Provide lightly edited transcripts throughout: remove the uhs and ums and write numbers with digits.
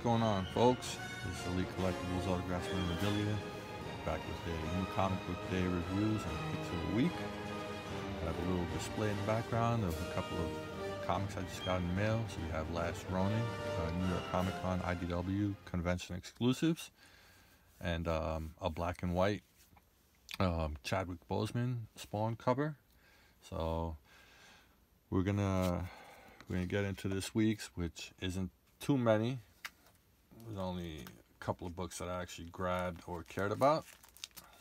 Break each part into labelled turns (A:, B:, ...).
A: going on, folks? This is Elite Collectibles Autographs Memorabilia, back with a new comic book day reviews and picks of the week. I have a little display in the background of a couple of comics I just got in the mail. So we have Last Ronin, New York Comic Con IDW convention exclusives, and a black and white Chadwick Boseman Spawn cover. So we're gonna get into this week's, which isn't too many. There's only a couple of books that I actually grabbed or cared about.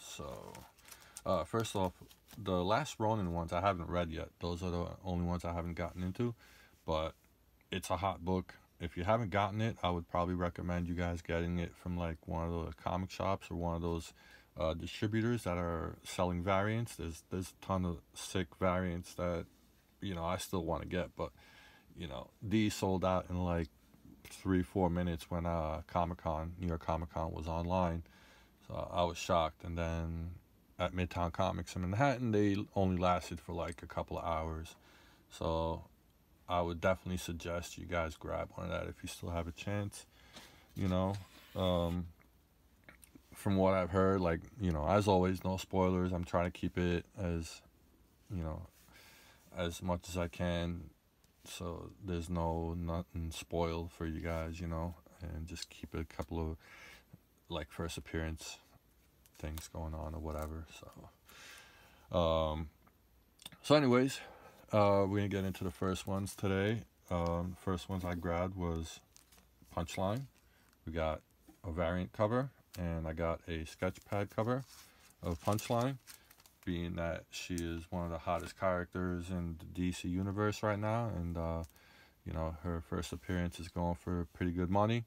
A: So first off, the Last Ronin ones I haven't read yet. Those are the only ones I haven't gotten into, but it's a hot book. If you haven't gotten it, I would probably recommend you guys getting it from like one of the comic shops or one of those distributors that are selling variants. There's a ton of sick variants that, you know, I still want to get, but you know, these sold out in like 3-4 minutes when New York Comic Con was online. So I was shocked. And then at Midtown Comics in Manhattan, they only lasted for like a couple of hours. So I would definitely suggest you guys grab one of that if you still have a chance. You know, from what I've heard, like, you know, as always, no spoilers. I'm trying to keep it as, you know, as much as I can, so there's nothing spoiled for you guys, you know, and just keep a couple of like first appearance things going on or whatever. So anyways, we're gonna get into the first ones today. The first ones I grabbed was Punchline. We got a variant cover, and I got a sketch pad cover of Punchline, being that she is one of the hottest characters in the DC universe right now, and you know, her first appearance is going for pretty good money.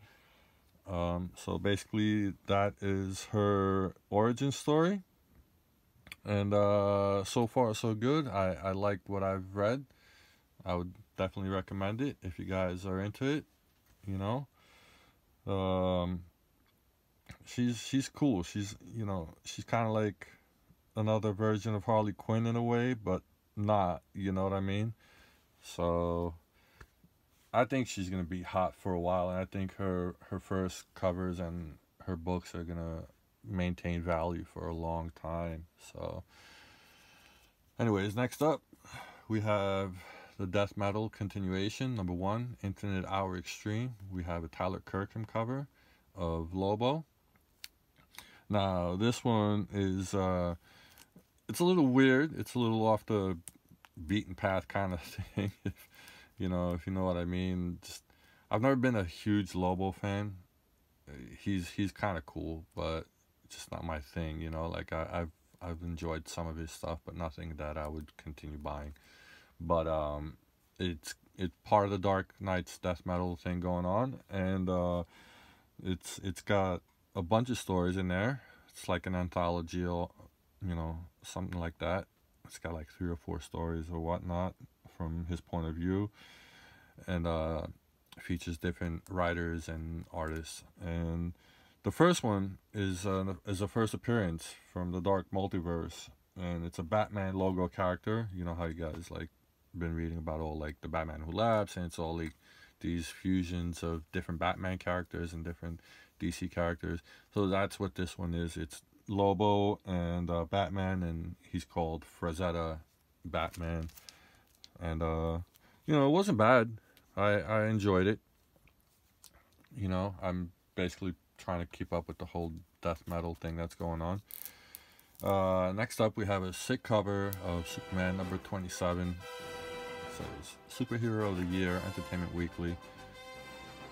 A: So basically that is her origin story, and so far so good. I liked what I've read. I would definitely recommend it if you guys are into it, you know. She's cool. She's, you know, she's kind of like another version of Harley Quinn in a way, but not, you know what I mean? So I think she's gonna be hot for a while, and I think her first covers and her books are gonna maintain value for a long time. So anyways, next up we have the Death Metal continuation, number 1, Infinite Hour Extreme. We have a Tyler Kirkham cover of Lobo. Now this one is it's a little weird. It's a little off the beaten path kind of thing, if you know what I mean. Just, I've never been a huge Lobo fan. He's kind of cool, but just not my thing, you know. Like I've enjoyed some of his stuff, but nothing that I would continue buying. But it's part of the Dark Knight's death metal thing going on, and it's got a bunch of stories in there. It's like an anthology, you know, something like that. It's got like 3 or 4 stories or whatnot from his point of view, and features different writers and artists. And the first one is a first appearance from the Dark Multiverse, and it's a Batman logo character. You know how you guys like been reading about all like the Batman Who Laughs, and it's all like these fusions of different Batman characters and different DC characters. So that's what this one is. It's Lobo and Batman, and he's called Frazetta Batman. And you know, it wasn't bad. I enjoyed it. You know, I'm basically trying to keep up with the whole death metal thing that's going on. Next up we have a sick cover of Superman number 27. It says Superhero of the Year, Entertainment Weekly.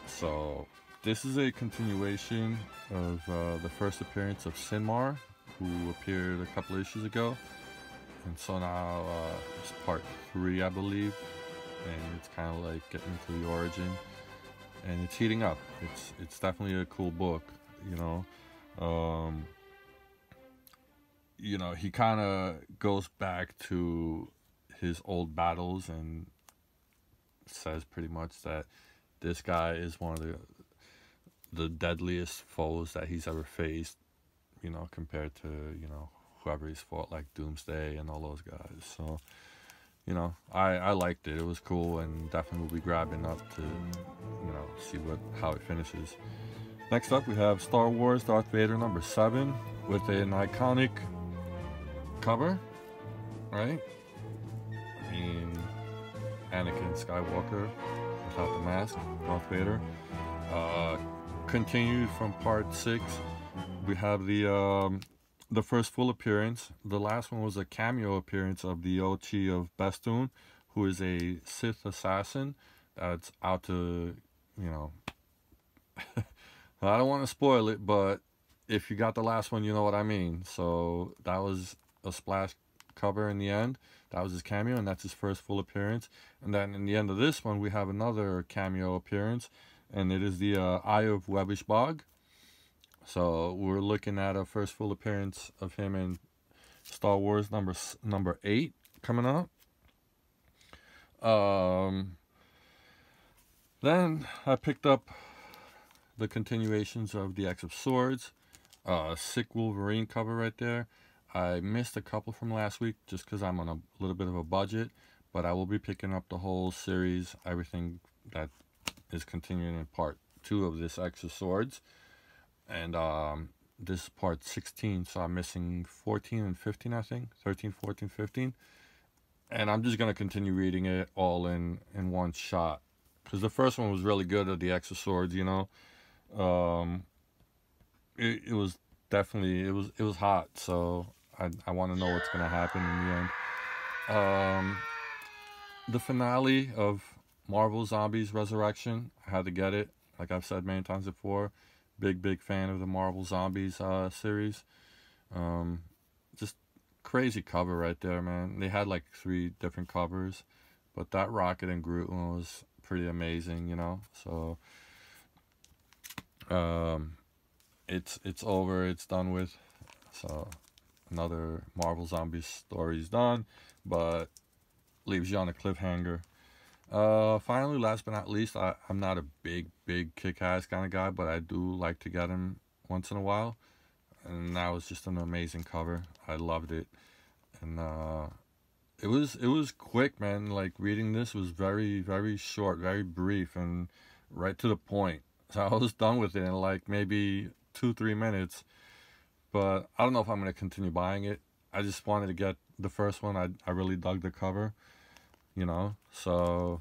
A: So this is a continuation of the first appearance of Sinmar, who appeared a couple issues ago. And so now it's part 3, I believe. And it's kind of like getting into the origin. And it's heating up. It's definitely a cool book, you know. You know, he kind of goes back to his old battles and says pretty much that this guy is one of the deadliest foes that he's ever faced, you know, compared to, you know, whoever he's fought, like Doomsday and all those guys. So, you know, I liked it. It was cool, and definitely will be grabbing up to, you know, see how it finishes. Next up, we have Star Wars Darth Vader number 7 with an iconic cover, right? I mean, Anakin Skywalker without the mask, Darth Vader. Continued from part 6, we have the first full appearance. The last one was a cameo appearance of the Ochi of Bestoon, who is a Sith assassin that's out to, you know, I don't want to spoil it, but if you got the last one, you know what I mean. So that was a splash cover in the end. That was his cameo, and that's his first full appearance. And then in the end of this one, we have another cameo appearance, and it is the Eye of Webbish Bog. So we're looking at a first full appearance of him in Star Wars number 8 coming up. Then I picked up the continuations of the X of Swords. Sick Wolverine cover right there. I missed a couple from last week just because I'm on a little bit of a budget, but I will be picking up the whole series, everything that is continuing in part 2 of this X of Swords. And this is part 16, so I'm missing 14 and 15, I think. 13, 14, 15. And I'm just going to continue reading it all in one shot. Because the first one was really good at the X of Swords, you know. It was definitely, it was hot, so I want to know what's going to happen in the end. The finale of Marvel Zombies Resurrection, I had to get it. Like I've said many times before. Big fan of the Marvel Zombies series. Just crazy cover right there, man. They had like 3 different covers, but that Rocket and Groot one was pretty amazing, you know. So it's over, it's done with. So another Marvel Zombies story is done, but leaves you on a cliffhanger. Finally, last but not least, I'm not a big kick-ass kind of guy, but I do like to get him once in a while. And that was just an amazing cover. I loved it. And it was quick, man. Like, reading this was very short, very brief, and right to the point. So I was done with it in like maybe 2-3 minutes. But I don't know if I'm going to continue buying it. I just wanted to get the first one. I really dug the cover, you know. So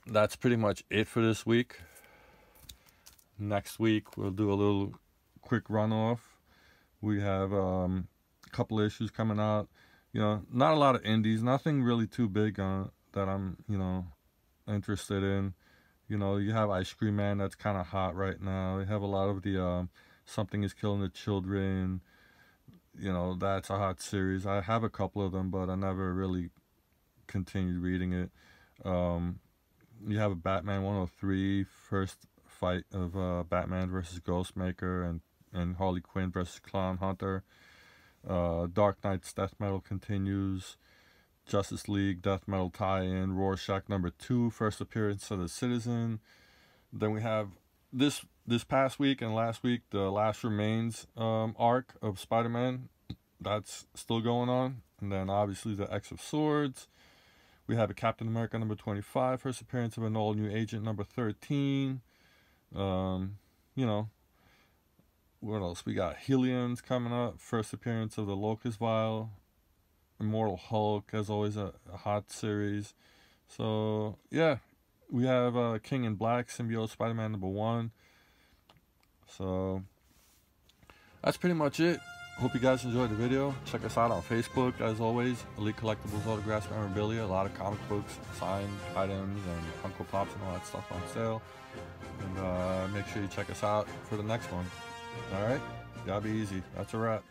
A: that's pretty much it for this week. Next week we'll do a little quick runoff. We have a couple issues coming out. You know, not a lot of indies, nothing really too big that I'm, you know, interested in. You know, you have Ice Cream Man, that's kind of hot right now. You have a lot of the Something is Killing the Children. You know, that's a hot series. I have a couple of them, but I never really continued reading it. You have a Batman 103 first fight of Batman versus Ghostmaker and Harley Quinn versus Clown Hunter. Dark Knight's Death Metal continues. Justice League Death Metal tie-in. Rorschach number 2 first appearance of the Citizen. Then we have this past week and last week the Last Remains arc of Spider-Man. That's still going on. And then obviously the X of Swords. We have a Captain America number 25, first appearance of an all-new agent number 13. You know, what else? We got Hellions coming up, first appearance of the Locust Vial. Immortal Hulk, as always, a hot series. So, yeah, we have King in Black, Symbiote Spider-Man number 1. So, that's pretty much it. Hope you guys enjoyed the video. Check us out on Facebook, as always. Elite Collectibles, Autographs, Memorabilia. A lot of comic books, signed items, and Funko Pops and all that stuff on sale. And make sure you check us out for the next one. Alright? Gotta be easy. That's a wrap.